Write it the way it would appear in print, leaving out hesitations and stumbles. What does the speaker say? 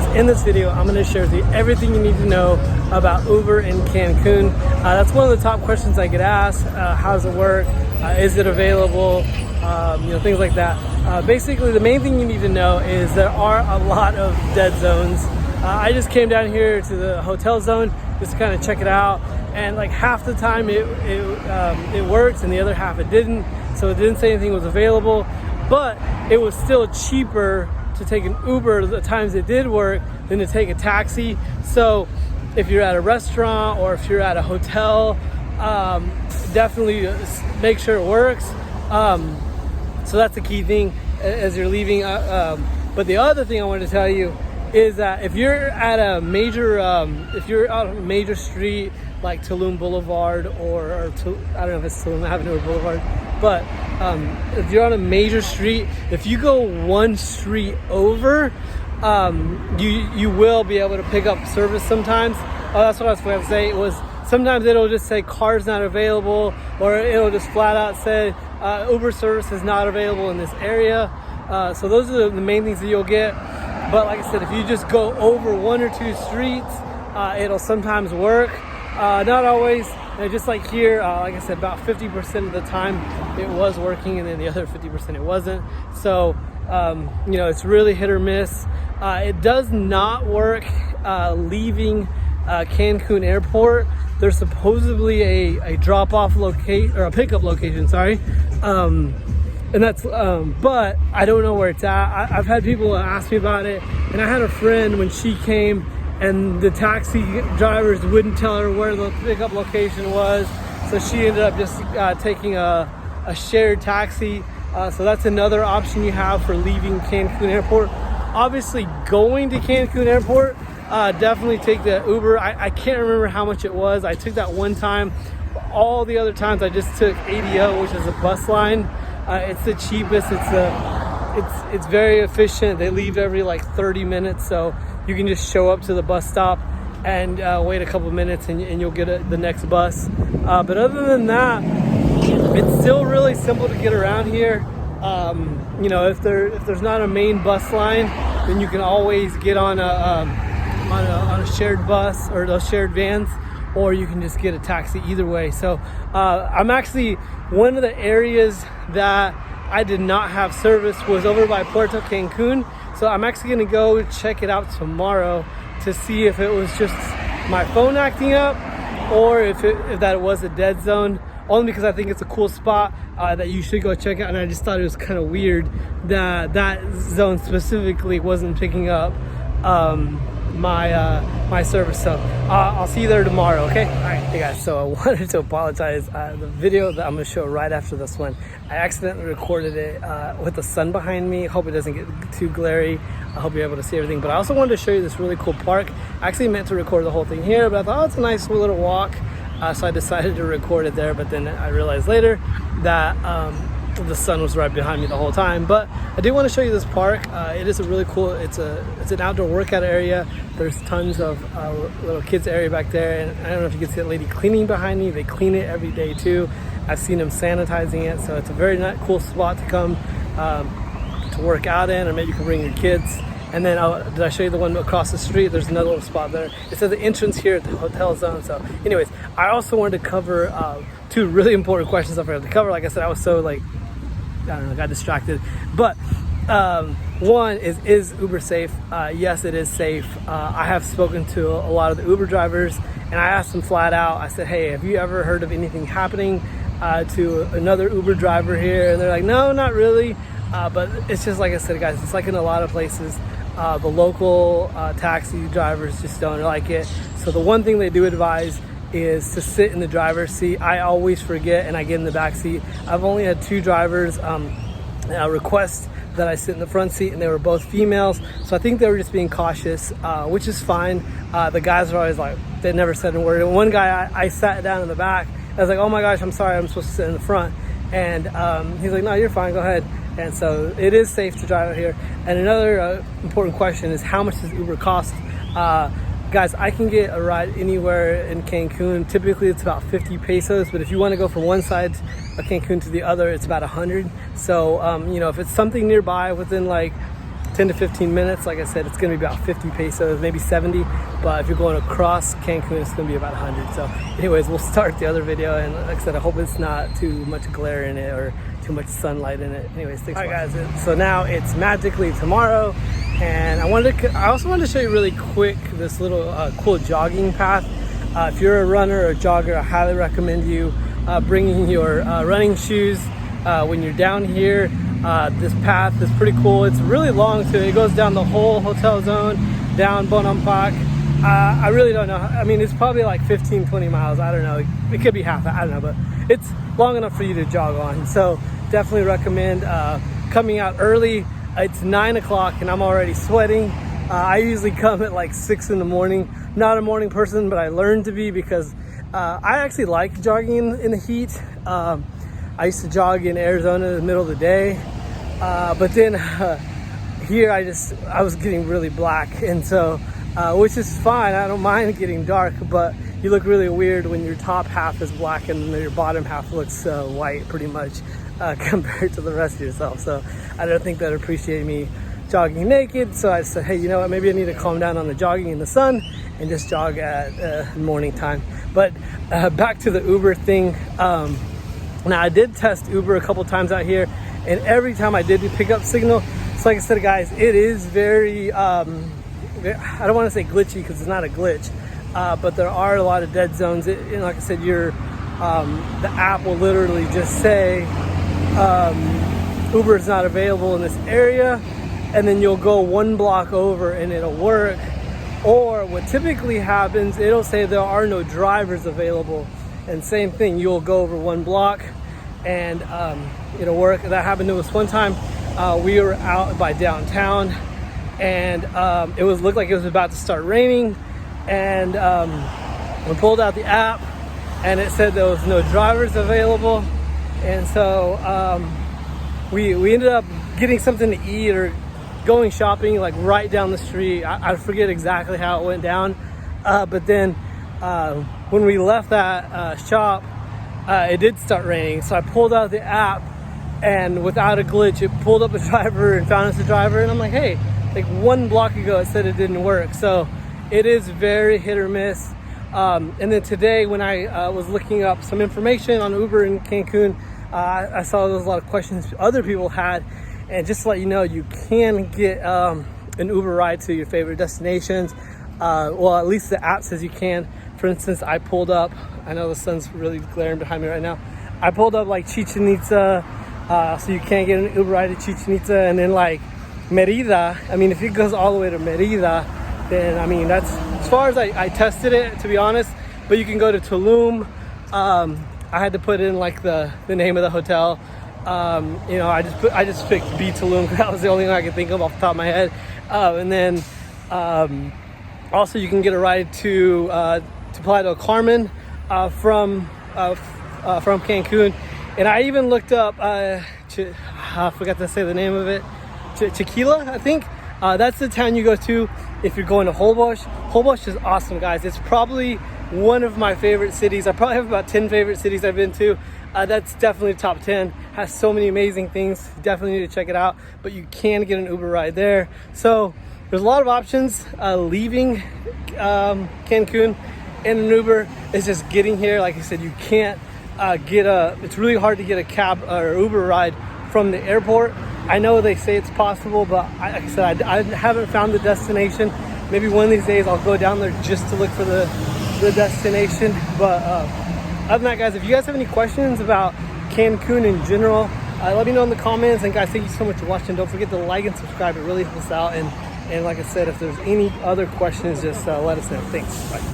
guys, in this video, I'm going to share with you everything you need to know about Uber in Cancun. That's one of the top questions I get asked. How does it work? Is it available? Things like that. Basically, the main thing you need to know is there are a lot of dead zones. I just came down here to the hotel zone just to kind of check it out, and like half the time it works and the other half it didn't. So it didn't say anything was available, but it was still cheaper to take an Uber the times it did work than to take a taxi. So if you're at a restaurant or if you're at a hotel, definitely make sure it works. So that's the key thing as you're leaving. But the other thing I wanted to tell you is that if you're at a major, if you're out on a major street like Tulum Boulevard or I don't know if it's Tulum, I haven't heard Boulevard, but if you're on a major street, if you go one street over, you will be able to pick up service sometimes. Oh, that's what I was going to say. It was sometimes it'll just say cars not available, or it'll just flat out say Uber service is not available in this area. So those are the main things that you'll get. But like I said, if you just go over one or two streets, it'll sometimes work. Not always. Just like here, like I said, about 50% of the time it was working, and then the other 50% it wasn't. So, it's really hit or miss. It does not work leaving Cancun Airport. There's supposedly a drop-off location, or a pickup location, sorry. And that's, but I don't know where it's at. I've had people ask me about it, and I had a friend when she came, and the taxi drivers wouldn't tell her where the pickup location was, so she ended up just taking a shared taxi. So that's another option you have for leaving Cancun Airport. Obviously, going to Cancun Airport, definitely take the Uber. I can't remember how much it was. I took that one time. All the other times I just took ADO, which is a bus line. It's the cheapest. It's very efficient. They leave every like 30 minutes, so you can just show up to the bus stop and wait a couple minutes, and you'll get the next bus. But other than that, it's still really simple to get around here. If there's not a main bus line, then you can always get on a shared bus or those shared vans, or you can just get a taxi. Either way. So I'm actually, one of the areas that I did not have service was over by Puerto Cancun. So I'm actually going to go check it out tomorrow to see if it was just my phone acting up, or if that was a dead zone. Only because I think it's a cool spot that you should go check out, and I just thought it was kind of weird that zone specifically wasn't picking up my service. So I'll see you there tomorrow, okay? All right, hey guys, so I wanted to apologize. The video that I'm gonna show right after this one, I accidentally recorded it with the sun behind me. Hope it doesn't get too glary. I hope you're able to see everything. But I also wanted to show you this really cool park. I actually meant to record the whole thing here, but I thought, it's a nice little walk. So I decided to record it there, but then I realized later that the sun was right behind me the whole time. But I do want to show you this park. It is a really cool, it's an outdoor workout area. There's tons of little kids area back there, and I don't know if you can see that lady cleaning behind me. They clean it every day too. I've seen them sanitizing it, so it's a very cool spot to come to work out in, or maybe you can bring your kids. And then, did I show you the one across the street? There's another little spot there. It says the entrance here at the hotel zone. So anyways, I also wanted to cover two really important questions I forgot to cover. Like I said, I was so got distracted. But one is Uber safe? Yes, it is safe. I have spoken to a lot of the Uber drivers, and I asked them flat out. I said, hey, have you ever heard of anything happening to another Uber driver here? And they're like, no, not really. But it's just like I said, guys, it's like in a lot of places. The local taxi drivers just don't like it. So the one thing they do advise is to sit in the driver's seat. I always forget, and I get in the back seat. I've only had two drivers request that I sit in the front seat, and they were both females. So I think they were just being cautious, which is fine. The guys are always like, they never said a word. And one guy, I sat down in the back. I was like, oh my gosh, I'm sorry, I'm supposed to sit in the front. And he's like, no, you're fine, go ahead. And so it is safe to drive out here. And another important question is, how much does Uber cost? Guys, I can get a ride anywhere in Cancun. Typically it's about 50 pesos, but if you want to go from one side of Cancun to the other, it's about 100. So if it's something nearby within like 10 to 15 minutes. Like I said, it's gonna be about 50 pesos, maybe 70. But if you're going across Cancun, it's gonna be about 100. So anyways, we'll start the other video. And like I said, I hope it's not too much glare in it or too much sunlight in it. Anyways, thanks. All right, guys, so now it's magically tomorrow. And I also wanted to show you really quick this little cool jogging path. If you're a runner or jogger, I highly recommend you bringing your running shoes when you're down here. This path is pretty cool. It's really long too. It goes down the whole hotel zone, down Bonampak. I really don't know. I mean, it's probably like 15, 20 miles. I don't know. It could be half. I don't know, but it's long enough for you to jog on. So definitely recommend coming out early. It's 9 o'clock and I'm already sweating. I usually come at like 6 in the morning. Not a morning person, but I learned to be because I actually like jogging in the heat. I used to jog in Arizona in the middle of the day, but then here I was getting really black, and so which is fine. I don't mind getting dark, but you look really weird when your top half is black and your bottom half looks white, pretty much compared to the rest of yourself. So I don't think that appreciate me jogging naked. So I said, hey, you know what? Maybe I need to calm down on the jogging in the sun and just jog at morning time. But back to the Uber thing. Now I did test Uber a couple times out here, and every time I did pick up signal. So like I said, guys, it is very, I don't want to say glitchy because it's not a glitch, but there are a lot of dead zones. And like I said, the app will literally just say Uber is not available in this area, and then you'll go one block over and it'll work. Or what typically happens, it'll say there are no drivers available. And same thing, you'll go over one block and it'll work. That happened to us one time. We were out by downtown, and it looked like it was about to start raining. And we pulled out the app, and it said there was no drivers available. And so we ended up getting something to eat or going shopping like right down the street. I forget exactly how it went down, but then when we left that shop, it did start raining. So I pulled out the app, and without a glitch, it pulled up a driver and found us a driver. And I'm like, hey, like one block ago it said it didn't work. So it is very hit or miss. And then today when I was looking up some information on Uber in Cancun, I saw there was a lot of questions other people had. And just to let you know, you can get an Uber ride to your favorite destinations. Well, at least the app says you can. For instance, I pulled up, I know the sun's really glaring behind me right now. I pulled up like Chichen Itza, so you can't get an Uber ride to Chichen Itza. And then like Merida, I mean, if it goes all the way to Merida, then I mean, that's as far as I tested it, to be honest. But you can go to Tulum. I had to put in like the name of the hotel. You know, I just picked B Tulum because that was the only one I could think of off the top of my head. And then also you can get a ride to Playa del Carmen from Cancun. And I even looked up I forgot to say the name of it, Chiquila, I think. That's the town you go to if you're going to Holbox. Holbox is awesome, guys. It's probably one of my favorite cities. I probably have about 10 favorite cities I've been to. That's definitely top 10. Has so many amazing things. Definitely need to check it out. But you can get an Uber ride there. So there's a lot of options leaving Cancun in an Uber. It's just getting here. Like I said, you can't it's really hard to get a cab or Uber ride from the airport. I know they say it's possible, but like I said, I haven't found the destination. Maybe one of these days I'll go down there just to look for the destination. But other than that, guys, if you guys have any questions about Cancun in general, let me know in the comments. And guys, thank you so much for watching. Don't forget to like and subscribe. It really helps us out. And like I said, if there's any other questions, just let us know. Thanks. Bye.